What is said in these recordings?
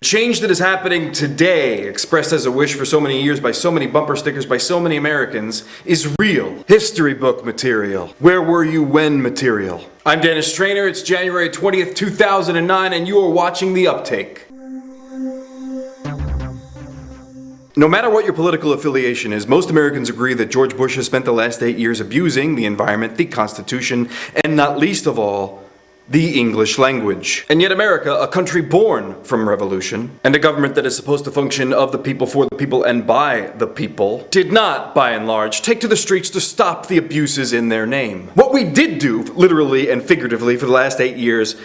The change that is happening today, expressed as a wish for so many years by so many bumper stickers by so many Americans, is real. History book material. Where were you when material. I'm Dennis Trainer, it's January 20th, 2009, and you are watching the UpTake. No matter what your political affiliation is, most Americans agree that George Bush has spent the last 8 years abusing the environment, the Constitution, and not least of all, the English language. And yet America, a country born from revolution, and a government that is supposed to function of the people, for the people, and by the people, did not, by and large, take to the streets to stop the abuses in their name. What we did do, literally and figuratively, for the last 8 years,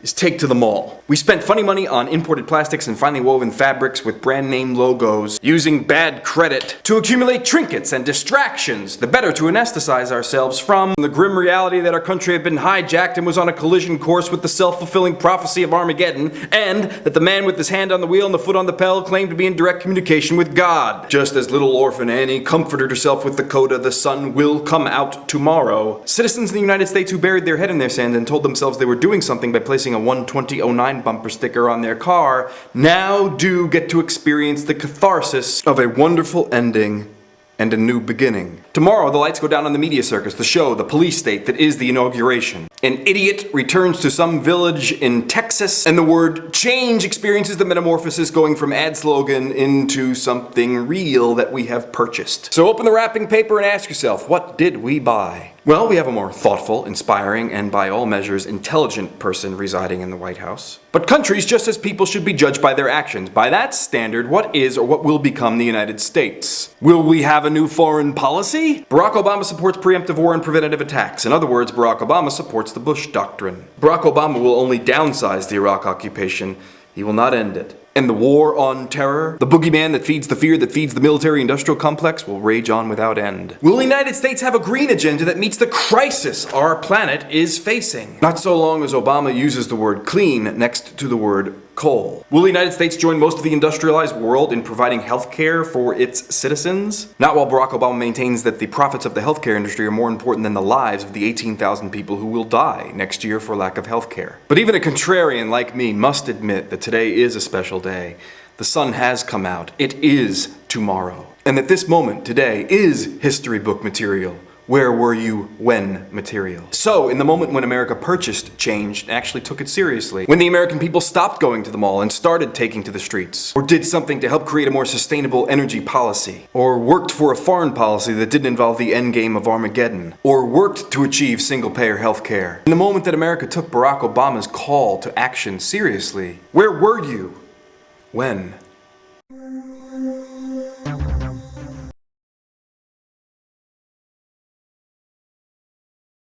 is take to the mall. We spent funny money on imported plastics and finely woven fabrics with brand name logos, using bad credit to accumulate trinkets and distractions, the better to anesthetize ourselves from the grim reality that our country had been hijacked and was on a collision course with the self-fulfilling prophecy of Armageddon, and that the man with his hand on the wheel and the foot on the pedal claimed to be in direct communication with God. Just as little orphan Annie comforted herself with the coda, "The sun will come out tomorrow," citizens in the United States who buried their head in their sand and told themselves they were doing something by placing a 12009 bumper sticker on their car now do get to experience the catharsis of a wonderful ending and a new beginning. Tomorrow, the lights go down on the media circus, the show, the police state that is the inauguration. An idiot returns to some village in Texas, and the word change experiences the metamorphosis going from ad slogan into something real that we have purchased. So open the wrapping paper and ask yourself, what did we buy? Well, we have a more thoughtful, inspiring, and by all measures intelligent person residing in the White House. But countries, just as people, should be judged by their actions. By that standard, what is or what will become the United States? Will we have a new foreign policy? Barack Obama supports preemptive war and preventative attacks. In other words, Barack Obama supports the Bush Doctrine. Barack Obama will only downsize the Iraq occupation. He will not end it. And the war on terror, the boogeyman that feeds the fear that feeds the military-industrial complex, will rage on without end. Will the United States have a green agenda that meets the crisis our planet is facing? Not so long as Obama uses the word clean next to the word coal. Will the United States join most of the industrialized world in providing healthcare for its citizens? Not while Barack Obama maintains that the profits of the healthcare industry are more important than the lives of the 18,000 people who will die next year for lack of healthcare. But even a contrarian like me must admit that today is a special day. The sun has come out. It is tomorrow. And that this moment today is history book material. Where were you when material? So, in the moment when America purchased change and actually took it seriously, when the American people stopped going to the mall and started taking to the streets, or did something to help create a more sustainable energy policy, or worked for a foreign policy that didn't involve the endgame of Armageddon, or worked to achieve single-payer health care, in the moment that America took Barack Obama's call to action seriously, where were you when?